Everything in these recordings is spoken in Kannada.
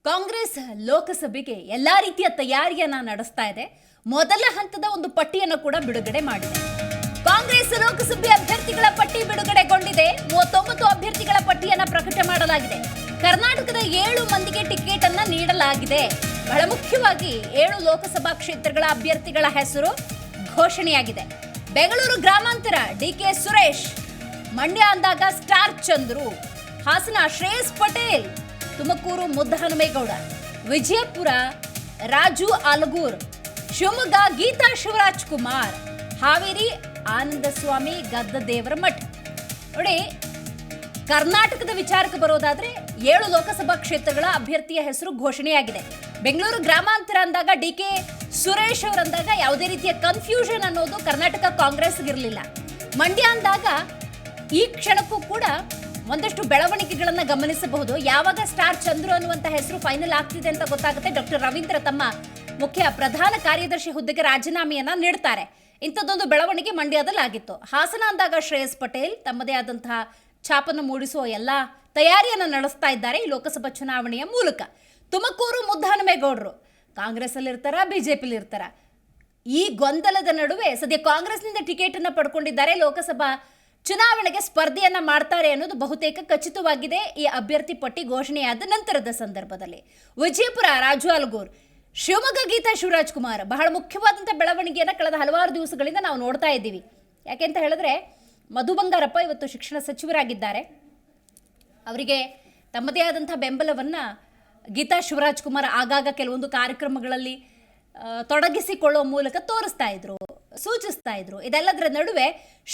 ಕಾಂಗ್ರೆಸ್ ಲೋಕಸಭೆಗೆ ಎಲ್ಲಾ ರೀತಿಯ ತಯಾರಿಯನ್ನ ನಡೆಸ್ತಾ ಇದೆ. ಮೊದಲ ಹಂತದ ಒಂದು ಪಟ್ಟಿಯನ್ನು ಕೂಡ ಬಿಡುಗಡೆ ಮಾಡಿದೆ. ಕಾಂಗ್ರೆಸ್ ಲೋಕಸಭೆ ಅಭ್ಯರ್ಥಿಗಳ ಪಟ್ಟಿ ಬಿಡುಗಡೆಗೊಂಡಿದೆ. 39 ಅಭ್ಯರ್ಥಿಗಳ ಪಟ್ಟಿಯನ್ನ ಪ್ರಕಟ ಮಾಡಲಾಗಿದೆ. ಕರ್ನಾಟಕದ 7 ಮಂದಿಗೆ ಟಿಕೆಟ್ ಅನ್ನ ನೀಡಲಾಗಿದೆ. ಬಹಳ ಮುಖ್ಯವಾಗಿ 7 ಲೋಕಸಭಾ ಕ್ಷೇತ್ರಗಳ ಅಭ್ಯರ್ಥಿಗಳ ಹೆಸರು ಘೋಷಣೆಯಾಗಿದೆ. ಬೆಂಗಳೂರು ಗ್ರಾಮಾಂತರ ಡಿಕೆ ಸುರೇಶ್, ಮಂಡ್ಯ ಅಂದಾಗ ಸ್ಟಾರ್ ಚಂದ್ರು, ಹಾಸನ ಶ್ರೇಯಸ್ ಪಟೇಲ್, ತುಮಕೂರು ಮುದ್ದಹನುಮೇಗೌಡ, ವಿಜಯಪುರ ರಾಜು ಆಲಗೂರ್, ಶಿವಮೊಗ್ಗ ಗೀತಾ ಶಿವರಾಜ್ ಕುಮಾರ್, ಹಾವೇರಿ ಆನಂದಸ್ವಾಮಿ ಗದ್ದದೇವರಮಠ್. ನೋಡಿ, ಕರ್ನಾಟಕದ ವಿಚಾರಕ್ಕೆ ಬರೋದಾದ್ರೆ 7 ಲೋಕಸಭಾ ಕ್ಷೇತ್ರಗಳ ಅಭ್ಯರ್ಥಿಯ ಹೆಸರು ಘೋಷಣೆಯಾಗಿದೆ. ಬೆಂಗಳೂರು ಗ್ರಾಮಾಂತರ ಅಂದಾಗ ಡಿಕೆ ಸುರೇಶ್ ಅವರಂದಾಗ ಯಾವುದೇ ರೀತಿಯ ಕನ್ಫ್ಯೂಷನ್ ಅನ್ನೋದು ಕರ್ನಾಟಕ ಕಾಂಗ್ರೆಸ್ಗೆ ಇರಲಿಲ್ಲ. ಮಂಡ್ಯ ಅಂದಾಗ ಈ ಕ್ಷಣಕ್ಕೂ ಕೂಡ ಒಂದಷ್ಟು ಬೆಳವಣಿಗೆಗಳನ್ನ ಗಮನಿಸಬಹುದು. ಯಾವಾಗ ಸ್ಟಾರ್ ಚಂದ್ರು ಅನ್ನುವಂತ ಹೆಸರು ಫೈನಲ್ ಆಗ್ತಿದೆ ಅಂತ ಗೊತ್ತಾಗುತ್ತೆ, ಡಾಕ್ಟರ್ ರವೀಂದ್ರ ತಮ್ಮ ಮುಖ್ಯ ಪ್ರಧಾನ ಕಾರ್ಯದರ್ಶಿ ಹುದ್ದೆಗೆ ರಾಜೀನಾಮೆಯನ್ನ ನೀಡ್ತಾರೆ. ಇಂಥದ್ದೊಂದು ಬೆಳವಣಿಗೆ ಮಂಡ್ಯದಲ್ಲಿ ಆಗಿತ್ತು. ಹಾಸನ ಅಂದಾಗ ಶ್ರೇಯಸ್ ಪಟೇಲ್ ತಮ್ಮದೇ ಆದಂತಹ ಛಾಪನ್ನು ಮೂಡಿಸುವ ಎಲ್ಲ ತಯಾರಿಯನ್ನು ನಡೆಸ್ತಾ ಇದ್ದಾರೆ ಈ ಲೋಕಸಭಾ ಚುನಾವಣೆಯ ಮೂಲಕ. ತುಮಕೂರು ಮುದ್ದಹನುಮೇಗೌಡರು ಕಾಂಗ್ರೆಸ್ ಅಲ್ಲಿ ಇರ್ತಾರ, ಬಿಜೆಪಿಲಿ ಇರ್ತಾರ. ಈ ಗೊಂದಲದ ನಡುವೆ ಸದ್ಯ ಕಾಂಗ್ರೆಸ್ನಿಂದ ಟಿಕೆಟ್ ಅನ್ನ ಪಡ್ಕೊಂಡಿದ್ದಾರೆ. ಲೋಕಸಭಾ ಚುನಾವಣೆಗೆ ಸ್ಪರ್ಧೆಯನ್ನ ಮಾಡ್ತಾರೆ ಅನ್ನೋದು ಬಹುತೇಕ ಖಚಿತವಾಗಿದೆ ಈ ಅಭ್ಯರ್ಥಿ ಪಟ್ಟಿ ಘೋಷಣೆಯಾದ ನಂತರದ ಸಂದರ್ಭದಲ್ಲಿ. ವಿಜಯಪುರ ರಾಜು ಆಲಗೂರ್, ಶಿವಮೊಗ್ಗ ಗೀತಾ ಶಿವರಾಜ್ ಕುಮಾರ್, ಬಹಳ ಮುಖ್ಯವಾದಂಥ ಬೆಳವಣಿಗೆಯನ್ನು ಕಳೆದ ಹಲವಾರು ದಿವಸಗಳಿಂದ ನಾವು ನೋಡ್ತಾ ಇದ್ದೀವಿ. ಯಾಕೆಂತ ಹೇಳಿದ್ರೆ ಮಧು ಬಂಗಾರಪ್ಪ ಇವತ್ತು ಶಿಕ್ಷಣ ಸಚಿವರಾಗಿದ್ದಾರೆ. ಅವರಿಗೆ ತಮ್ಮದೇ ಆದಂಥ ಬೆಂಬಲವನ್ನು ಗೀತಾ ಶಿವರಾಜ್ ಕುಮಾರ್ ಆಗಾಗ ಕೆಲವೊಂದು ಕಾರ್ಯಕ್ರಮಗಳಲ್ಲಿ ತೊಡಗಿಸಿಕೊಳ್ಳುವ ಮೂಲಕ ತೋರಿಸ್ತಾ ಇದ್ರು, ಸೂಚಿಸ್ತಾ ಇದ್ರು. ಇದೆಲ್ಲದರ ನಡುವೆ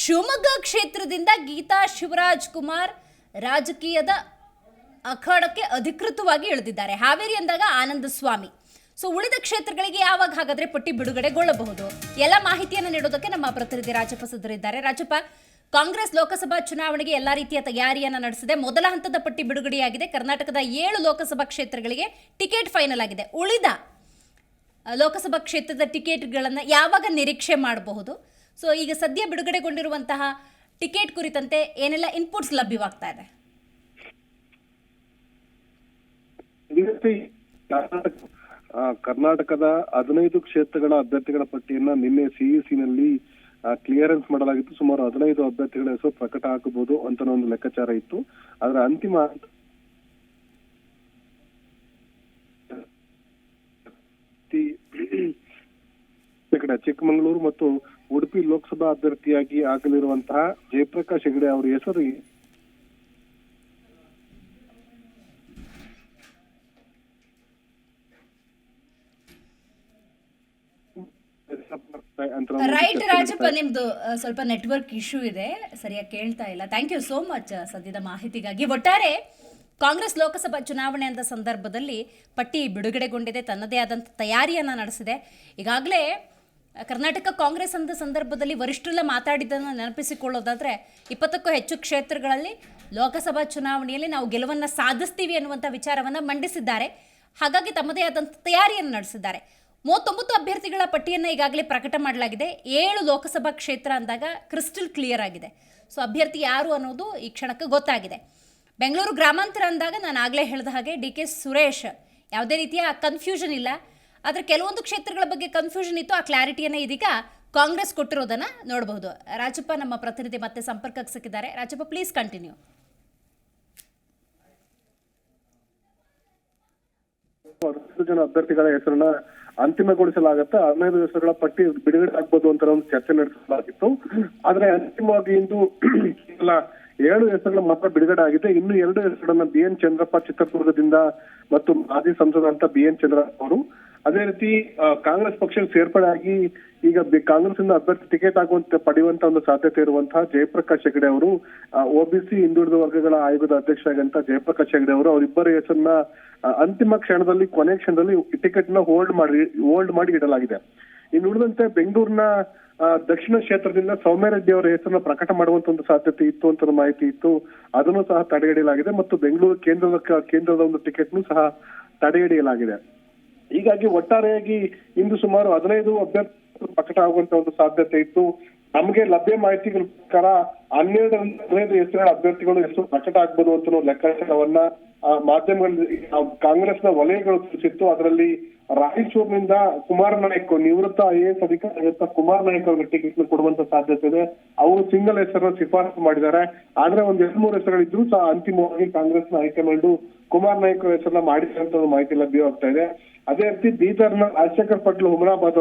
ಶಿವಮೊಗ್ಗ ಕ್ಷೇತ್ರದಿಂದ ಗೀತಾ ಶಿವರಾಜ್ ಕುಮಾರ್ ರಾಜಕೀಯದ ಅಖಾಡಕ್ಕೆ ಅಧಿಕೃತವಾಗಿ ಇಳಿದಿದ್ದಾರೆ. ಹಾವೇರಿ ಅಂದಾಗ ಆನಂದ ಸ್ವಾಮಿ. ಸೊ ಉಳಿದ ಕ್ಷೇತ್ರಗಳಿಗೆ ಯಾವಾಗ ಹಾಗಾದ್ರೆ ಪಟ್ಟಿ ಬಿಡುಗಡೆಗೊಳ್ಳಬಹುದು? ಎಲ್ಲ ಮಾಹಿತಿಯನ್ನು ನೀಡೋದಕ್ಕೆ ನಮ್ಮ ಪ್ರತಿನಿಧಿ ರಾಜಪ್ಪ ಸಿದ್ಧರಿದ್ದಾರೆ. ರಾಜಪ್ಪ, ಕಾಂಗ್ರೆಸ್ ಲೋಕಸಭಾ ಚುನಾವಣೆಗೆ ಎಲ್ಲಾ ರೀತಿಯ ತಯಾರಿಯನ್ನು ನಡೆಸಿದೆ. ಮೊದಲ ಹಂತದ ಪಟ್ಟಿ ಬಿಡುಗಡೆಯಾಗಿದೆ. ಕರ್ನಾಟಕದ 7 ಲೋಕಸಭಾ ಕ್ಷೇತ್ರಗಳಿಗೆ ಟಿಕೆಟ್ ಫೈನಲ್ ಆಗಿದೆ. ಉಳಿದ ಲೋಕಸಭಾ ಕ್ಷೇತ್ರದ ಟಿಕೆಟ್ಗಳನ್ನು ಯಾವಾಗ ನಿರೀಕ್ಷೆ ಮಾಡಬಹುದು? ಸೊ ಈಗ ಸದ್ಯ ಬಿಡುಗಡೆಗೊಂಡಿರುವಂತಹ ಟಿಕೆಟ್ ಕುರಿತಂತೆ ಏನೆಲ್ಲ ಇನ್ಪುಟ್ಸ್ ಲಭ್ಯವಾಗ್ತಾ ಇದೆ? ಕರ್ನಾಟಕದ 15 ಕ್ಷೇತ್ರಗಳ ಅಭ್ಯರ್ಥಿಗಳ ಪಟ್ಟಿಯನ್ನ ನಿನ್ನೆ ಸಿಇಸಿನಲ್ಲಿ ಕ್ಲಿಯರೆನ್ಸ್ ಮಾಡಲಾಗಿತ್ತು. ಸುಮಾರು 15 ಅಭ್ಯರ್ಥಿಗಳ ಹೆಸರು ಪ್ರಕಟ ಆಗಬಹುದು ಅಂತ ಒಂದು ಲೆಕ್ಕಾಚಾರ ಇತ್ತು. ಅದರ ಅಂತಿಮ ಚಿಕ್ಕಮಗಳೂರು ಮತ್ತು ಉಡುಪಿ ಲೋಕಸಭಾ ಅಭ್ಯರ್ಥಿಯಾಗಿ ಆಗಲಿರುವಂತಹ ಜಯಪ್ರಕಾಶ್ ಹೆಗಡೆ ಅವರ ಹೆಸರು ರೈಟ್ ರಾಜಪ್ಪ, ನಿಮ್ದು ಸ್ವಲ್ಪ ನೆಟ್ವರ್ಕ್ ಇಶ್ಯೂ ಇದೆ, ಸರಿಯಾಗಿ ಕೇಳ್ತಾ ಇಲ್ಲ. ಥ್ಯಾಂಕ್ ಯು ಸೋ ಮಚ್ ಸದ್ಯದ ಮಾಹಿತಿಗಾಗಿ. ಒಟ್ಟಾರೆ ಕಾಂಗ್ರೆಸ್ ಲೋಕಸಭಾ ಚುನಾವಣೆ ಅಂತ ಸಂದರ್ಭದಲ್ಲಿ ಪಟ್ಟಿ ಬಿಡುಗಡೆಗೊಂಡಿದೆ, ತನ್ನದೇ ಆದಂಥ ತಯಾರಿಯನ್ನು ನಡೆಸಿದೆ. ಈಗಾಗಲೇ ಕರ್ನಾಟಕ ಕಾಂಗ್ರೆಸ್ ಅಂದ ಸಂದರ್ಭದಲ್ಲಿ ವರಿಷ್ಠರೆಲ್ಲ ಮಾತಾಡಿದ್ದನ್ನು ನೆನಪಿಸಿಕೊಳ್ಳೋದಾದರೆ 20ಕ್ಕೂ ಹೆಚ್ಚು ಕ್ಷೇತ್ರಗಳಲ್ಲಿ ಲೋಕಸಭಾ ಚುನಾವಣೆಯಲ್ಲಿ ನಾವು ಗೆಲುವನ್ನು ಸಾಧಿಸ್ತೀವಿ ಅನ್ನುವಂಥ ವಿಚಾರವನ್ನು ಮಂಡಿಸಿದ್ದಾರೆ. ಹಾಗಾಗಿ ತಮ್ಮದೇ ಆದಂಥ ತಯಾರಿಯನ್ನು ನಡೆಸಿದ್ದಾರೆ. 39 ಅಭ್ಯರ್ಥಿಗಳ ಪಟ್ಟಿಯನ್ನು ಈಗಾಗಲೇ ಪ್ರಕಟ ಮಾಡಲಾಗಿದೆ. 7 ಲೋಕಸಭಾ ಕ್ಷೇತ್ರ ಅಂದಾಗ ಕ್ರಿಸ್ಟಲ್ ಕ್ಲಿಯರ್ ಆಗಿದೆ. ಸೊ ಅಭ್ಯರ್ಥಿ ಯಾರು ಅನ್ನೋದು ಈ ಕ್ಷಣಕ್ಕೆ ಗೊತ್ತಾಗಿದೆ. ಬೆಂಗಳೂರು ಗ್ರಾಮಾಂತರ ಅಂದಾಗ ನಾನು ಆಗಲೇ ಹೇಳಿದ ಹಾಗೆ ಡಿಕೆ ಸುರೇಶ್, ಯಾವುದೇ ರೀತಿಯ ಕನ್ಫ್ಯೂಷನ್ ಇಲ್ಲ. ಆದರೆ ಕೆಲವೊಂದು ಕ್ಷೇತ್ರಗಳ ಬಗ್ಗೆ ಕನ್ಫ್ಯೂಷನ್ ಇತ್ತು. ಆ ಕ್ಲಾರಿಟಿಯನ್ನು ಇದೀಗ ಕಾಂಗ್ರೆಸ್ ಕೊಟ್ಟಿರೋದನ್ನು ನೋಡಬಹುದು. ರಾಜಪ್ಪ, ನಮ್ಮ ಪ್ರತಿನಿಧಿ ಮತ್ತೆ ಸಂಪರ್ಕಕ್ಕೆ ಸಿಕ್ಕಿದ್ದಾರೆ. Rajappa, please continue. ಜನ ಅಭ್ಯರ್ಥಿಗಳ ಹೆಸರನ್ನ ಅಂತಿಮಗೊಳಿಸಲಾಗತ್ತೆ. 15 ಹೆಸರುಗಳ ಪಟ್ಟಿ ಬಿಡುಗಡೆ ಆಗ್ಬೋದು ಅಂತ ಒಂದು ಚರ್ಚೆ ನಡೆಸಲಾಗಿತ್ತು. ಆದ್ರೆ ಅಂತಿಮವಾಗಿ ಇಂದು 7 ಹೆಸರುಗಳು ಮಾತ್ರ ಬಿಡುಗಡೆ ಆಗಿದೆ. ಇನ್ನು 2 ಹೆಸರುಗಳನ್ನ BN ಚಂದ್ರಪ್ಪ ಚಿತ್ರದುರ್ಗದಿಂದ ಮತ್ತು ಮಾಜಿ ಸಂಸದ ಅಂತ BN ಚಂದ್ರಪ್ಪ ಅವರು, ಅದೇ ರೀತಿ ಕಾಂಗ್ರೆಸ್ ಪಕ್ಷಕ್ಕೆ ಸೇರ್ಪಡೆ ಆಗಿ ಈಗ ಕಾಂಗ್ರೆಸ್ ಇಂದ ಅಭ್ಯರ್ಥಿ ಟಿಕೆಟ್ ಆಗುವಂತೆ ಪಡೆಯುವಂತ ಒಂದು ಸಾಧ್ಯತೆ ಇರುವಂತಹ ಜಯಪ್ರಕಾಶ್ ಹೆಗಡೆ ಅವರು, OBC ಹಿಂದುಳಿದ ವರ್ಗಗಳ ಆಯೋಗದ ಅಧ್ಯಕ್ಷರಾಗಂತ ಜಯಪ್ರಕಾಶ್ ಹೆಗಡೆ ಅವರು, ಅವರಿಬ್ಬರ ಹೆಸರನ್ನ ಅಂತಿಮ ಕ್ಷಣದಲ್ಲಿ, ಕೊನೆ ಕ್ಷಣದಲ್ಲಿ ಟಿಕೆಟ್ ನ ಹೋಲ್ಡ್ ಮಾಡಿ ಇಡಲಾಗಿದೆ. ಇನ್ನು ಉಳಿದಂತೆ ಬೆಂಗಳೂರಿನ ದಕ್ಷಿಣ ಕ್ಷೇತ್ರದಿಂದ ಸೌಮ್ಯರೆಡ್ಡಿ ಅವರ ಹೆಸರನ್ನ ಪ್ರಕಟ ಮಾಡುವಂತ ಒಂದು ಸಾಧ್ಯತೆ ಇತ್ತು ಅಂತ ಮಾಹಿತಿ ಇತ್ತು. ಅದನ್ನು ಸಹ ತಡೆಹಿಡಿಯಲಾಗಿದೆ ಮತ್ತು ಬೆಂಗಳೂರು ಕೇಂದ್ರದ ಒಂದು ಟಿಕೆಟ್ನು ಸಹ ತಡೆಹಿಡಿಯಲಾಗಿದೆ. ಹೀಗಾಗಿ ಒಟ್ಟಾರೆಯಾಗಿ ಇಂದು ಸುಮಾರು 15 ಅಭ್ಯರ್ಥಿಗಳು ಪ್ರಕಟ ಆಗುವಂತ ಒಂದು ಸಾಧ್ಯತೆ ಇತ್ತು. ನಮಗೆ ಲಭ್ಯ ಮಾಹಿತಿಗಳ ಪ್ರಕಾರ 12 ರಿಂದ 15 ಹೆಸರುಗಳ ಅಭ್ಯರ್ಥಿಗಳು ಹೆಸರು ಪ್ರಕಟ ಆಗ್ಬೋದು ಅಂತ ಲೆಕ್ಕಾಚಾರವನ್ನ ಮಾಧ್ಯಮಗಳಲ್ಲಿ ಕಾಂಗ್ರೆಸ್ನ ವಲಯಗಳು ತಿಳಿಸಿತ್ತು. ಅದರಲ್ಲಿ ರಾಯಚೂರಿನಿಂದ ಕುಮಾರ್ ನಾಯಕ್, ನಿವೃತ್ತ IAS ಅಧಿಕಾರಿ ಕುಮಾರ್ ನಾಯಕ್ ಅವರಿಗೆ ಟಿಕೆಟ್ ಕೊಡುವಂತ ಸಾಧ್ಯತೆ ಇದೆ. ಅವರು ಸಿಂಗಲ್ ಹೆಸರನ್ನು ಶಿಫಾರಸು ಮಾಡಿದ್ದಾರೆ. ಆದ್ರೆ ಒಂದ್ 2-3 ಹೆಸರುಗಳಿದ್ರು ಸಹ ಅಂತಿಮವಾಗಿ ಕಾಂಗ್ರೆಸ್ನ ಹೈಕಮಾಂಡ್ ಕುಮಾರ್ ನಾಯಕ್ ಹೆಸರನ್ನ ಮಾಡಿದೆ ಅಂತ ಮಾಹಿತಿ ಲಭ್ಯವಾಗ್ತಾ ಇದೆ. ಅದೇ ರೀತಿ ಬೀದರ್ನ ರಾಜಶೇಖರ್ ಪಟ್ಲ ಹುಮನಾಬಾದ್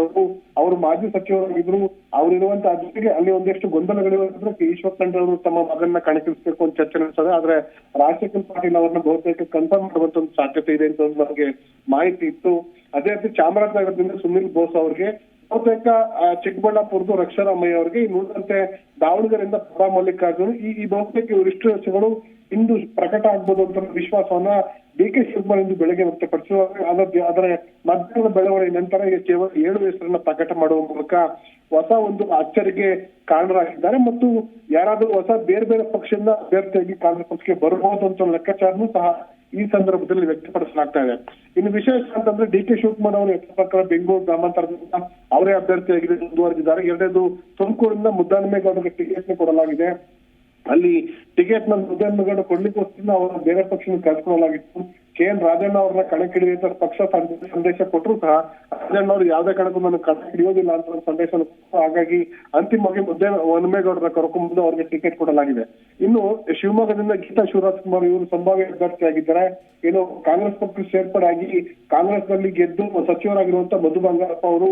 ಅವರು ಮಾಜಿ ಸಚಿವರಾಗಿದ್ರು. ಅವರಿರುವಂತ ಜೊತೆಗೆ ಅಲ್ಲಿ ಒಂದಷ್ಟು ಗೊಂದಲಗಳಿರೋದ್ರಿಂದ ಈಶ್ವರ್ ಖಂಡ್ರೆ ಅವರು ತಮ್ಮ ಮಗನ್ನ ಕಣಕ್ಕಿಳಿಸಬೇಕು ಅಂತ ಚರ್ಚೆ ನಡೆಸಿದೆ. ಆದ್ರೆ ರಾಜಶೇಖರ್ ಪಾಟೀಲ್ ಅವರನ್ನ ಬಹುತೇಕ ಕನ್ಫರ್ಮ್ ಮಾಡುವಂತ ಒಂದು ಸಾಧ್ಯತೆ ಇದೆ ಅಂತ ನಮಗೆ ಮಾಹಿತಿ ಇತ್ತು. ಅದೇ ರೀತಿ ಚಾಮರಾಜನಗರದಿಂದ ಸುನಿಲ್ ಬೋಸ್ ಅವರಿಗೆ, ಬಹುತೇಕ ಚಿಕ್ಕಬಳ್ಳಾಪುರದ ರಕ್ಷಾರಾಮಯ್ಯ ಅವರಿಗೆ, ಇನ್ನುಳಿದಂತೆ ದಾವಣಗೆರೆಯಿಂದ ಪ್ರಭಾ ಮಲ್ಲಿಕಾರ್ಜುನ್, ಈ ಬಹುತೇಕ ಇವರಿಷ್ಟು ಹೆಸರುಗಳು ಇಂದು ಪ್ರಕಟ ಆಗ್ಬೋದು ಅಂತ ವಿಶ್ವಾಸವನ್ನ DK ಶಿವಕುಮಾರ್ ಇಂದು ಬೆಳಗ್ಗೆ ವ್ಯಕ್ತಪಡಿಸುವಾಗ ಅದರ ಮಧ್ಯಾಹ್ನದ ಬೆಳವಣಿಗೆ ನಂತರ ಈಗ ಕೇವಲ 7 ಹೆಸರನ್ನ ಪ್ರಕಟ ಮಾಡುವ ಮೂಲಕ ಹೊಸ ಒಂದು ಅಚ್ಚರಿಗೆ ಕಾರಣರಾಗಿದ್ದಾರೆ. ಮತ್ತು ಯಾರಾದ್ರೂ ಹೊಸ ಬೇರೆ ಬೇರೆ ಪಕ್ಷದಿಂದ ಅಭ್ಯರ್ಥಿಯಾಗಿ ಕಾಂಗ್ರೆಸ್ ಪಕ್ಷಕ್ಕೆ ಬರಬಹುದು ಅಂತ ಲೆಕ್ಕಾಚಾರನೂ ಸಹ ಈ ಸಂದರ್ಭದಲ್ಲಿ ವ್ಯಕ್ತಪಡಿಸಲಾಗ್ತಾ ಇದೆ. ಇನ್ನು ವಿಶೇಷ ಅಂತಂದ್ರೆ DK ಶಿವಕುಮಾರ್ ಅವರು ಪ್ರಕಾರ ಬೆಂಗಳೂರು ಗ್ರಾಮಾಂತರದಿಂದ ಅವರೇ ಅಭ್ಯರ್ಥಿಯಾಗಿ ಮುಂದುವರೆದಿದ್ದಾರೆ. ಎರಡನೇದು ತುಮಕೂರಿನಿಂದ ಮುದ್ದಹನುಮೇಗೌಡರಿಗೆ ಟಿಕೆಟ್ ಕೊಡಲಾಗಿದೆ. ಅಲ್ಲಿ ಟಿಕೆಟ್ ನ ಮುದ್ದಹನುಮೇಗೌಡ ಕೊಡ್ಲಿಕ್ಕೋಸ್ಕರ ಅವರ ಬೇರೆ ಪಕ್ಷನ ಕಳ್ಕೊಳ್ಳಲಾಗಿತ್ತು. KN ರಾಜಣ್ಣ ಅವರನ್ನ ಕಣಕ್ಕಿಳಿಯುವಂತ ಪಕ್ಷ ಸಂದೇಶ ಕೊಟ್ಟರು ಸಹ ರಾಜಣ್ಣ ಅವರು ಯಾವುದೇ ಕಾರಣಕ್ಕೂ ನಾನು ಕಣಕ್ಕಿಳಿಯೋದಿಲ್ಲ ಅಂತ ಸಂದೇಶ. ಹಾಗಾಗಿ ಅಂತಿಮವಾಗಿ ಮುದ್ದಹನುಮೇಗೌಡರ ಕರ್ಕೊಂಡು ಅವರಿಗೆ ಟಿಕೆಟ್ ಕೊಡಲಾಗಿದೆ. ಇನ್ನು ಶಿವಮೊಗ್ಗದಿಂದ ಗೀತಾ ಶಿವರಾಜ್ ಇವರು ಸಂಭಾವ್ಯ ಅಭ್ಯರ್ಥಿಯಾಗಿದ್ದಾರೆ. ಏನು ಕಾಂಗ್ರೆಸ್ ಪಕ್ಷ ಸೇರ್ಪಡೆ ಆಗಿ ಕಾಂಗ್ರೆಸ್ ನಲ್ಲಿ ಗೆದ್ದು ಸಚಿವರಾಗಿರುವಂತ ಮಧು ಬಂಗಾರಪ್ಪ ಅವರು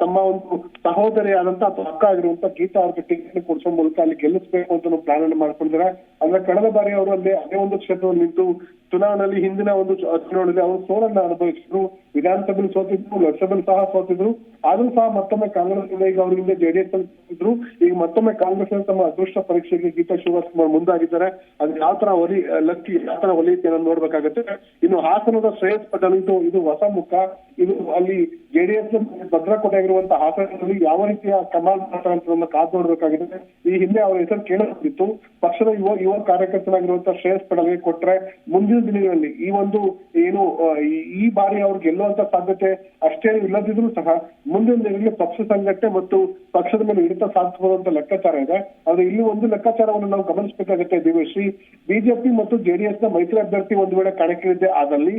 ತಮ್ಮ ಒಂದು ಸಹೋದರಿಯಾದಂತ ಅಥವಾ ಅಕ್ಕ ಆಗಿರುವಂತ ಗೀತಾ ಅವ್ರಿಗೆ ಟಿಕೆಟ್ ಕೊಡಿಸೋ ಮೂಲಕ ಅಲ್ಲಿ ಗೆಲ್ಲಿಸಬೇಕು ಅಂತ ಪ್ಲಾನ್ ಅನ್ನು ಮಾಡ್ಕೊಂಡಿದ್ದಾರೆ. ಅಂದ್ರೆ ಕಳೆದ ಬಾರಿ ಅವರು ಅದೇ ಒಂದು ಕ್ಷೇತ್ರದಲ್ಲಿ ನಿಂತು ಚುನಾವಣೆಯಲ್ಲಿ ಹಿಂದಿನ ಒಂದು ಚುನಾವಣೆಯಲ್ಲಿ ಅವರು ಸೋಲನ್ನ ಅನುಭವಿಸಿದ್ರು. ವಿಧಾನಸಭೆಯಲ್ಲಿ ಸೋತಿದ್ರು, ಲೋಕಸಭೆಯಲ್ಲಿ ಸಹ ಸೋತಿದ್ರು. ಆದ್ರೂ ಸಹ ಮತ್ತೊಮ್ಮೆ ಕಾಂಗ್ರೆಸ್ ಈಗ ಅವ್ರ ಹಿಂದೆ JDS ಅಲ್ಲಿ ಸೋತಿದ್ರು. ಈಗ ಮತ್ತೊಮ್ಮೆ ಕಾಂಗ್ರೆಸ್ ತಮ್ಮ ಅದೃಷ್ಟ ಪರೀಕ್ಷೆಗೆ ಗೀತಾ ಶಿವರಾಜ್ ಕುಮಾರ್ ಮುಂದಾಗಿದ್ದಾರೆ. ಅದು ಯಾವ ತರ ಯಾವ ತರ ಒಲಿಯುತ್ತೆ ಅನ್ನೋದು ನೋಡ್ಬೇಕಾಗುತ್ತೆ. ಇನ್ನು ಹಾಸನದ ಶ್ರೇಯಸ್ ಪಟೇಲ್ ಇದು ಹೊಸ ಮುಖ. ಇದು ಅಲ್ಲಿ JDS ಭದ್ರಕೋಟೆ ಆಗಿರುವಂತಹ ಹಾಸನದಲ್ಲಿ ಯಾವ ರೀತಿಯ ಕಮಾಲ್ ಮಾಡ್ತಾರೆ ಅಂತ ಕಾದು ನೋಡ್ಬೇಕಾಗಿದೆ. ಈ ಹಿಂದೆ ಅವರ ಹೆಸರು ಕೇಳಬೇಕಿತ್ತು. ಪಕ್ಷದ ಯುವ ಕಾರ್ಯಕರ್ತರಾಗಿರುವಂತಹ ಶ್ರೇಯಸ್ ಪಟೇಲ್ಗೆ ಕೊಟ್ರೆ ಮುಂದಿನ ದಿನಗಳಲ್ಲಿ ಈ ಒಂದು ಏನು ಈ ಬಾರಿ ಅವ್ರು ಗೆಲ್ಲುವಂತ ಸಾಧ್ಯತೆ ಅಷ್ಟೇ ಇಲ್ಲದಿದ್ರು ಸಹ ಮುಂದಿನ ದಿನಗಳಲ್ಲಿ ಪಕ್ಷ ಸಂಘಟನೆ ಮತ್ತು ಪಕ್ಷದ ಮೇಲೆ ಹಿಡಿತ ಸಾಧಿಸಬಹುದಂತ ಲೆಕ್ಕಾಚಾರ ಇದೆ. ಆದ್ರೆ ಇಲ್ಲಿ ಒಂದು ಲೆಕ್ಕಾಚಾರವನ್ನು ನಾವು ಗಮನಿಸಬೇಕಾಗುತ್ತೆ ದಿವ್ಯಶ್ರೀ. ಬಿಜೆಪಿ ಮತ್ತು JDS ನ ಮೈತ್ರಿ ಅಭ್ಯರ್ಥಿ ಒಂದು ವೇಳೆ ಕಣಕ್ಕಿಳಿದೆ ಆದಲ್ಲಿ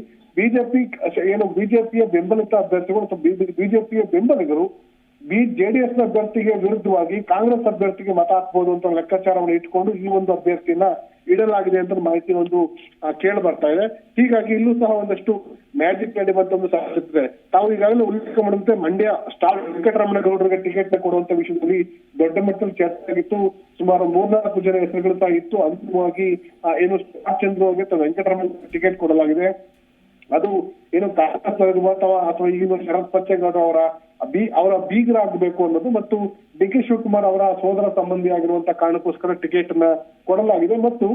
ಬಿಜೆಪಿಯ ಬೆಂಬಲಿತ ಅಭ್ಯರ್ಥಿಗಳು ಅಥವಾ ಬಿಜೆಪಿಯ ಬೆಂಬಲಿಗರು JDS ನ ಅಭ್ಯರ್ಥಿಗೆ ವಿರುದ್ಧವಾಗಿ ಕಾಂಗ್ರೆಸ್ ಅಭ್ಯರ್ಥಿಗೆ ಮತ ಹಾಕಬಹುದು ಅಂತ ಲೆಕ್ಕಾಚಾರವನ್ನು ಇಟ್ಕೊಂಡು ಈ ಒಂದು ಅಭ್ಯರ್ಥಿಯನ್ನ ಇಡಲಾಗಿದೆ ಅಂತ ಮಾಹಿತಿ ಒಂದು ಕೇಳಿ ಬರ್ತಾ ಇದೆ. ಹೀಗಾಗಿ ಇಲ್ಲೂ ಸಹ ಒಂದಷ್ಟು ಮ್ಯಾಜಿಕ್ ನಡೆಯುವಂತ ಒಂದು ಸಾಧ್ಯತೆ ಇದೆ. ತಾವು ಈಗಾಗಲೇ ಉಲ್ಲೇಖ ಮಾಡಿದಂತೆ ಮಂಡ್ಯ ಸ್ಟಾರ್ ವೆಂಕಟರಮಣಗೌಡರಿಗೆ ಟಿಕೆಟ್ ಕೊಡುವಂತ ವಿಷಯದಲ್ಲಿ ದೊಡ್ಡ ಮಟ್ಟದಲ್ಲಿ ಚರ್ಚೆ ಆಗಿತ್ತು. ಸುಮಾರು 3-4 ಜನ ಹೆಸರುಗಳು ಸಹ ಇತ್ತು. ಅಂತಿಮವಾಗಿ ಏನು ಸ್ಟಾರ್ ಚಂದ್ರು ಅವರಿಗೆ ವೆಂಕಟರಮಣ ಟಿಕೆಟ್ ಕೊಡಲಾಗಿದೆ. ಅದು ಏನು ಕಾಂಗ್ರೆಸ್ ಅಥವಾ ಈಗಿನ ಶರತ್ ಬಚ್ಚೇಗೌಡ ಅವರ ಬೀಗರಾಗಬೇಕು ಅನ್ನೋದು ಮತ್ತು DK ಶಿವಕುಮಾರ್ ಅವರ ಸೋದರ ಸಂಬಂಧಿ ಆಗಿರುವಂತ ಕಾರಣಕ್ಕೋಸ್ಕರ ಟಿಕೆಟ್ ನ ಕೊಡಲಾಗಿದೆ. ಮತ್ತು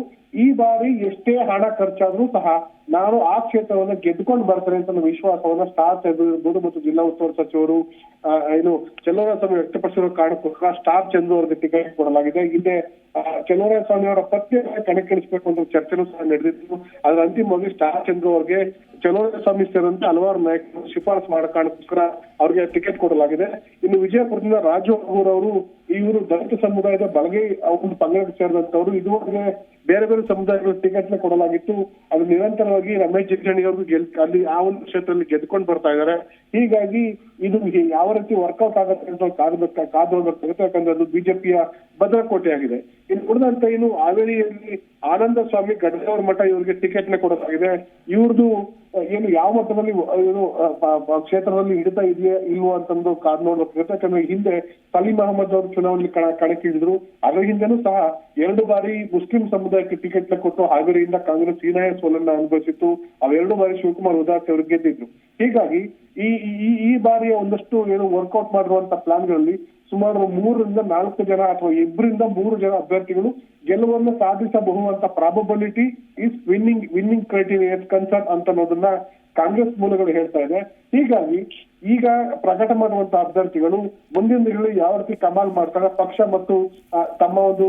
ಈ ಬಾರಿ ಎಷ್ಟೇ ಹಣ ಖರ್ಚಾದ್ರೂ ಸಹ ನಾನು ಆ ಕ್ಷೇತ್ರವನ್ನು ಗೆದ್ದುಕೊಂಡು ಬರ್ತಾರೆ ಅಂತ ವಿಶ್ವಾಸವನ್ನ ಸ್ಟಾರ್ ಚಂದ್ರು ಇರ್ಬೋದು ಮತ್ತು ಜಿಲ್ಲಾ ಉಸ್ತುವಾರಿ ಸಚಿವರು ಚಲುವರಾಯಸ್ವಾಮಿ ವ್ಯಕ್ತಪಡಿಸಿರೋ ಕಾರಣಕ್ಕೋಸ್ಕರ ಸ್ಟಾರ್ ಚಂದ್ರು ಅವರಿಗೆ ಟಿಕೆಟ್ ಕೊಡಲಾಗಿದೆ. ಹಿಂದೆ ಚಲುವರಾಯಸ್ವಾಮಿ ಅವರ ಪತ್ನಿ ಕಣಕ್ಕಿಳಿಸಬೇಕು ಅಂತ ಚರ್ಚೆನೂ ಸಹ ನಡೆದಿತ್ತು. ಆದ್ರೆ ಅಂತಿಮವಾಗಿ ಸ್ಟಾರ್ ಚಂದ್ರು ಅವರಿಗೆ ಚಲುವರಾಯಸ್ವಾಮಿ ಸೇರಿದಂತೆ ಹಲವಾರು ನಾಯಕರು ಶಿಫಾರಸು ಮಾಡೋ ಕಾರಣಕ್ಕೋಸ್ಕರ ಅವ್ರಿಗೆ ಟಿಕೆಟ್ ಕೊಡಲಾಗಿದೆ. ಇನ್ನು ವಿಜಯಪುರದಿಂದ ರಾಜು ಅವರು ಇವರು ದಲಿತ ಸಮುದಾಯದ ಬಲಗೈ ಒಂದು ಪಂಗಡಕ್ಕೆ ಸೇರಿದಂತವರು. ಇದುವರೆಗೆ ಬೇರೆ ಬೇರೆ ಸಮುದಾಯಗಳ ಟಿಕೆಟ್ ನ ಕೊಡಲಾಗಿತ್ತು. ಅದು ನಿರಂತರವಾಗಿ ರಮೇಶ್ ಜಿಗಜಿಣಗಿ ಅವ್ರಿಗೆ ಅಲ್ಲಿ ಆ ಒಂದು ಕ್ಷೇತ್ರದಲ್ಲಿ ಗೆದ್ಕೊಂಡು ಬರ್ತಾ ಇದ್ದಾರೆ. ಹೀಗಾಗಿ ಇದು ಯಾವ ರೀತಿ ವರ್ಕೌಟ್ ಆಗುತ್ತೆ ಅಂತ ಕಾದು ನೋಡ್ಬೇಕಾಗುತ್ತೆ. ಯಾಕಂದ್ರೆ ಅದು ಬಿಜೆಪಿಯ ಭದ್ರಕೋಟೆ ಆಗಿದೆ. ಇನ್ನು ಉಳಿದಂತೆ ಇನ್ನು ಹಾವೇರಿಯಲ್ಲಿ ಆನಂದ ಸ್ವಾಮಿ ಗಡ್ಡವರ ಮಠ ಇವರಿಗೆ ಟಿಕೆಟ್ ನ ಕೊಡಲಾಗಿದೆ. ಇವ್ರದ್ದು ಏನು ಯಾವ ಮಟ್ಟದಲ್ಲಿ ಏನು ಕ್ಷೇತ್ರದಲ್ಲಿ ಹಿಡಿತ ಇದೆಯಾ ಇಲ್ವೋ ಅಂತಂದು ಕಾದು ನೋಡ್ಬೇಕಾಗುತ್ತೆ. ಯಾಕಂದ್ರೆ ಹಿಂದೆ ಸಲೀಂ ಅಹಮದ್ ಅವರು ಚುನಾವಣೆಯಲ್ಲಿ ಕಣಕ್ಕಿಳಿದ್ರು. ಅದರ ಹಿಂದೆನೂ ಸಹ 2 ಬಾರಿ ಮುಸ್ಲಿಂ ಸಮುದಾಯಕ್ಕೆ ಟಿಕೆಟ್ ನ ಕೊಟ್ಟು ಹಾವೇರಿಯಿಂದ ಕಾಂಗ್ರೆಸ್ ಹೀನಾಯ ಸೋಲನ್ನ ಅನುಭವಿಸಿತ್ತು. ಅವೆರಡು ಬಾರಿ ಶಿವಕುಮಾರ್ ಉದಾಸಿ ಅವರು ಗೆದ್ದಿದ್ರು. ಹೀಗಾಗಿ ಈ ಬಾರಿಯ ಒಂದಷ್ಟು ಏನು ವರ್ಕೌಟ್ ಮಾಡಿರುವಂತ ಪ್ಲಾನ್ಗಳಲ್ಲಿ ಸುಮಾರು 3-4 ಜನ ಅಥವಾ 2-3 ಜನ ಅಭ್ಯರ್ಥಿಗಳು ಗೆಲುವನ್ನು ಸಾಧಿಸಬಹುದಂತ probability is winning criteria concern ಅಂತ ಅನ್ನೋದನ್ನ ಕಾಂಗ್ರೆಸ್ ಮೂಲಗಳು ಹೇಳ್ತಾ ಇದೆ. ಹೀಗಾಗಿ ಈಗ ಪ್ರಕಟ ಮಾಡುವಂತ ಅಭ್ಯರ್ಥಿಗಳು ಮುಂದಿನ ದಿನಗಳಲ್ಲಿ ಯಾವ ರೀತಿ ಕಮಾಲ್ ಮಾಡ್ತಾರೆ, ಪಕ್ಷ ಮತ್ತು ತಮ್ಮ ಒಂದು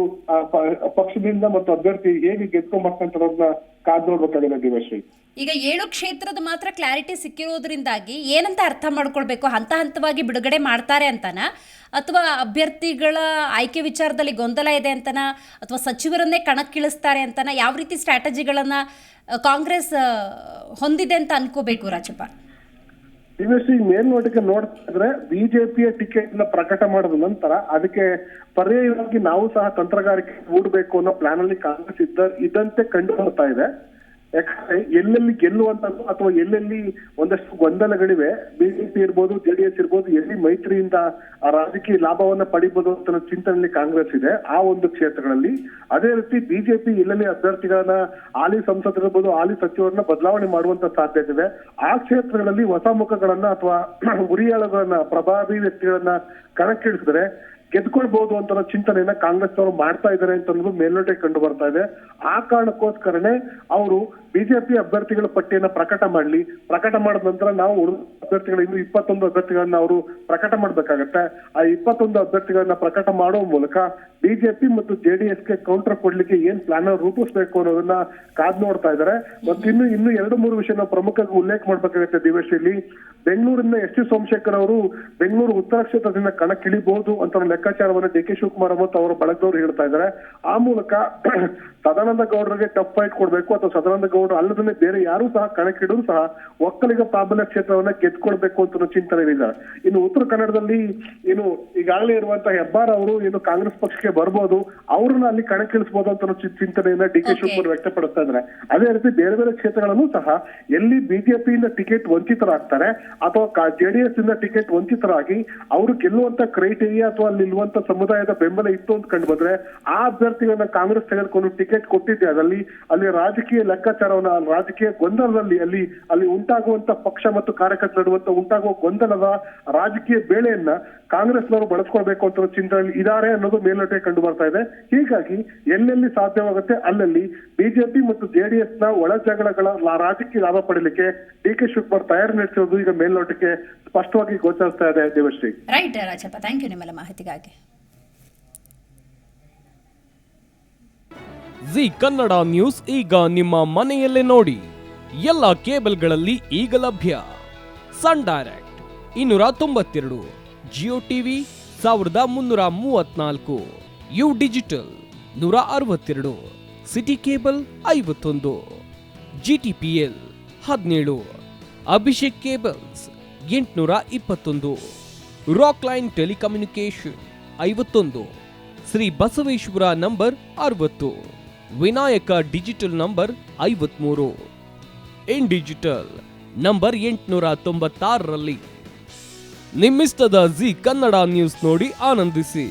ಪಕ್ಷದಿಂದ ಮತ್ತು ಅಭ್ಯರ್ಥಿ ಹೇಗೆ ಗೆದ್ಕೊಂಡ್ ಬರ್ತಾರಂತ ಕಾದ್ ನೋಡ್ಬೇಕಾಗಿದೆ ದಿವಶ್ರೀ. ಈಗ 7 ಕ್ಷೇತ್ರದ ಮಾತ್ರ ಕ್ಲಾರಿಟಿ ಸಿಕ್ಕಿರೋದ್ರಿಂದಾಗಿ ಏನಂತ ಅರ್ಥ ಮಾಡ್ಕೊಳ್ಬೇಕು, ಹಂತ ಹಂತವಾಗಿ ಬಿಡುಗಡೆ ಮಾಡ್ತಾರೆ ಅಂತನ, ಅಥವಾ ಅಭ್ಯರ್ಥಿಗಳ ಆಯ್ಕೆ ವಿಚಾರದಲ್ಲಿ ಗೊಂದಲ ಇದೆ ಅಂತನ, ಅಥವಾ ಸಚಿವರನ್ನೇ ಕಣಕ್ಕಿಳಿಸ್ತಾರೆ ಅಂತನ, ಯಾವ ರೀತಿ ಸ್ಟ್ರಾಟಜಿಗಳನ್ನ ಕಾಂಗ್ರೆಸ್ ಹೊಂದಿದೆ ಅಂತ ಅನ್ಕೋಬೇಕು ರಾಜಪ್ಪ? ದಿವಶ್ರೀ, ಮೇಲ್ನೋಟಕ್ಕೆ ನೋಡ್ತಾ ಇದ್ರೆ ಬಿಜೆಪಿಯ ಟಿಕೆಟ್ ನ ಪ್ರಕಟ ಮಾಡಿದ ನಂತರ ಅದಕ್ಕೆ ಪರ್ಯಾಯವಾಗಿ ನಾವು ಸಹ ತಂತ್ರಗಾರಿಕೆ ಹೂಡಬೇಕು ಅನ್ನೋ ಪ್ಲಾನ್ ಅಲ್ಲಿ ಕಾಂಗ್ರೆಸ್ ಇದ್ದಂತೆ ಕಂಡು ಬರ್ತಾ ಇದೆ. ಯಾಕಂದ್ರೆ ಎಲ್ಲೆಲ್ಲಿ ಗೆಲ್ಲುವಂತದ್ದು ಅಥವಾ ಎಲ್ಲೆಲ್ಲಿ ಒಂದಷ್ಟು ಗೊಂದಲಗಳಿವೆ, ಬಿಜೆಪಿ ಇರ್ಬೋದು, ಜೆಡಿಎಸ್ ಇರ್ಬೋದು, ಎಲ್ಲಿ ಮೈತ್ರಿಯಿಂದ ಆ ರಾಜಕೀಯ ಲಾಭವನ್ನ ಪಡಿಬಹುದು ಅಂತ ಚಿಂತನೆಯಲ್ಲಿ ಕಾಂಗ್ರೆಸ್ ಇದೆ ಆ ಒಂದು ಕ್ಷೇತ್ರಗಳಲ್ಲಿ. ಅದೇ ರೀತಿ ಬಿಜೆಪಿ ಎಲ್ಲೆಲ್ಲಿ ಅಭ್ಯರ್ಥಿಗಳನ್ನ ಹಾಲಿ ಸಂಸದರಿರ್ಬೋದು, ಹಾಲಿ ಸಚಿವರನ್ನ ಬದಲಾವಣೆ ಮಾಡುವಂತ ಸಾಧ್ಯತೆ ಇದೆ. ಆ ಕ್ಷೇತ್ರಗಳಲ್ಲಿ ಹೊಸ ಮುಖಗಳನ್ನ ಅಥವಾ ಹುರಿಯಾಳುಗಳನ್ನ, ಪ್ರಭಾವಿ ವ್ಯಕ್ತಿಗಳನ್ನ ಕಣಕ್ಕಿಳಿಸಿದ್ರೆ ಗೆದ್ಕೊಳ್ಬಹುದು ಅಂತ ಚಿಂತನೆಯನ್ನ ಕಾಂಗ್ರೆಸ್ ಅವರು ಮಾಡ್ತಾ ಇದ್ದಾರೆ ಅಂತ ಅನ್ನೋದು ಮೇಲ್ನೋಟಕ್ಕೆ ಕಂಡು ಬರ್ತಾ ಇದೆ. ಆ ಕಾರಣಕ್ಕೋಸ್ಕರನೇ ಅವರು ಬಿಜೆಪಿ ಅಭ್ಯರ್ಥಿಗಳ ಪಟ್ಟಿಯನ್ನ ಪ್ರಕಟ ಮಾಡಿದ ನಂತರ ನಾವು ಅಭ್ಯರ್ಥಿಗಳ ಇನ್ನು 21 ಅಭ್ಯರ್ಥಿಗಳನ್ನ ಅವರು ಪ್ರಕಟ ಮಾಡ್ಬೇಕಾಗತ್ತೆ. ಆ 21 ಅಭ್ಯರ್ಥಿಗಳನ್ನ ಪ್ರಕಟ ಮಾಡುವ ಮೂಲಕ ಬಿಜೆಪಿ ಮತ್ತು ಜೆಡಿಎಸ್ಗೆ ಕೌಂಟರ್ ಕೊಡ್ಲಿಕ್ಕೆ ಏನ್ ಪ್ಲಾನ್ ರೂಪಿಸಬೇಕು ಅನ್ನೋದನ್ನ ಕಾದ್ ನೋಡ್ತಾ ಇದ್ದಾರೆ. ಮತ್ತು ಇನ್ನು 2-3 ವಿಷಯ ನಾವು ಪ್ರಮುಖವಾಗಿ ಉಲ್ಲೇಖ ಮಾಡ್ಬೇಕಾಗತ್ತೆ ದಿವಶ್ರೀಲಿ. ಬೆಂಗಳೂರಿನ ಎಸ್ ಟಿ ಸೋಮಶೇಖರ್ ಅವರು ಬೆಂಗಳೂರು ಉತ್ತರ ಕ್ಷೇತ್ರದಿಂದ ಕಣಕ್ಕಿಳಿಬಹುದು ಅಂತ ಲೆಕ್ಕಾಚಾರವನ್ನು ಡಿ ಕೆ ಶಿವಕುಮಾರ್ ಮತ್ತು ಅವರ ಬಳಗದವರು ಹೇಳ್ತಾ ಇದ್ದಾರೆ. ಆ ಮೂಲಕ ಸದಾನಂದ ಗೌಡರಿಗೆ ಟಫ್ ಫೈಟ್ ಕೊಡ್ಬೇಕು, ಅಥವಾ ಸದಾನಂದ ಗೌಡರು ಅಲ್ಲದೇ ಬೇರೆ ಯಾರು ಸಹ ಕಣಕ್ಕಿಡೋರು ಸಹ ಒಕ್ಕಲಿಗ ಪ್ರಾಬಲ್ಯ ಕ್ಷೇತ್ರವನ್ನ ಗೆದ್ಕೊಳ್ಬೇಕು ಅಂತ ಚಿಂತನೆ ಇದ್ದಾರೆ. ಇನ್ನು ಉತ್ತರ ಕನ್ನಡದಲ್ಲಿ ಈಗಾಗಲೇ ಇರುವಂತಹ ಹೆಬ್ಬಾರ್ ಅವರು ಕಾಂಗ್ರೆಸ್ ಪಕ್ಷಕ್ಕೆ ಬರ್ಬೋದು, ಅವ್ರನ್ನ ಅಲ್ಲಿ ಕಣಕ್ಕಿಳಿಸಬಹುದು ಅಂತ ಚಿಂತನೆಯನ್ನ ಡಿ ಕೆ ಶಿವಕುಮಾರ್ ವ್ಯಕ್ತಪಡಿಸ್ತಾ ಇದ್ದಾರೆ. ಅದೇ ರೀತಿ ಬೇರೆ ಬೇರೆ ಕ್ಷೇತ್ರಗಳನ್ನು ಸಹ ಎಲ್ಲಿ ಬಿಜೆಪಿಯಿಂದ ಟಿಕೆಟ್ ವಂಚಿತರಾಗ್ತಾರೆ ಅಥವಾ ಜೆಡಿಎಸ್ ಇಂದ ಟಿಕೆಟ್ ವಂಚಿತರಾಗಿ ಅವರು ಗೆಲ್ಲುವಂತ ಕ್ರೈಟೇರಿಯಾ ಅಥವಾ ಅಲ್ಲಿ ಇರುವಂತ ಸಮುದಾಯದ ಬೆಂಬಲ ಇತ್ತು ಅಂತ ಕಂಡು ಬಂದ್ರೆ ಆ ಅಭ್ಯರ್ಥಿಗಳನ್ನ ಕಾಂಗ್ರೆಸ್ ತೆಗೆದುಕೊಂಡು ಟಿಕೆಟ್ ಕೊಟ್ಟಿದ್ದೆ ಅಲ್ಲಿ ರಾಜಕೀಯ ಲೆಕ್ಕಾಚಾರವನ್ನ, ರಾಜಕೀಯ ಗೊಂದಲದಲ್ಲಿ ಅಲ್ಲಿ ಉಂಟಾಗುವಂತ ಪಕ್ಷ ಮತ್ತು ಕಾರ್ಯಕರ್ತರ ನಡುವಂತ ಉಂಟಾಗುವ ಗೊಂದಲದ ರಾಜಕೀಯ ಬೇಳೆಯನ್ನ ಕಾಂಗ್ರೆಸ್ನವರು ಬಳಸ್ಕೊಳ್ಬೇಕು ಅಂತ ಚಿಂತನೆಯಲ್ಲಿ ಇದ್ದಾರೆ ಅನ್ನೋದು ಮೇಲ್ನೋಟಕ್ಕೆ ಕಂಡು ಬರ್ತಾ ಇದೆ. ಹೀಗಾಗಿ ಎಲ್ಲೆಲ್ಲಿ ಸಾಧ್ಯವಾಗುತ್ತೆ ಅಲ್ಲಲ್ಲಿ ಬಿಜೆಪಿ ಮತ್ತು ಜೆಡಿಎಸ್ ನ ಒಳ ಜಗಳಗಳ ರಾಜಕೀಯ ಲಾಭ ಪಡೆಯಲಿಕ್ಕೆ ಡಿ ಕೆ ಶಿವಕುಮಾರ್ ತಯಾರಿ ನಡೆಸಿರೋದು ಈಗ ಮೇಲ್ನೋಟಕ್ಕೆ ಸ್ಪಷ್ಟವಾಗಿ ಗೋಚರಿಸ್ತಾ ಇದೆ Devashree. Right Rajappa, thank you ನಿಮ್ಮೆಲ್ಲ ಮಾಹಿತಿಗಾಗಿ. ಜಿ ಕನ್ನಡ ನ್ಯೂಸ್ ಈಗ ನಿಮ್ಮ ಮನೆಯಲ್ಲೇ ನೋಡಿ. ಎಲ್ಲ ಕೇಬಲ್ಗಳಲ್ಲಿ ಈಗ ಲಭ್ಯ. Sun Direct 292, Jio TV 1334, U digital 162, city cable 51, GTPL 17, Abhishek cables 821, Rockline telecommunication 51, Shri Basaveshwara number 60, Vinayaka digital number 53, in digital number 896ರಲ್ಲಿ. ನಿಮ್ಮಿಸ್ತದ ಜಿ ಕನ್ನಡ ನ್ಯೂಸ್ ನೋಡಿ ಆನಂದಿಸಿ.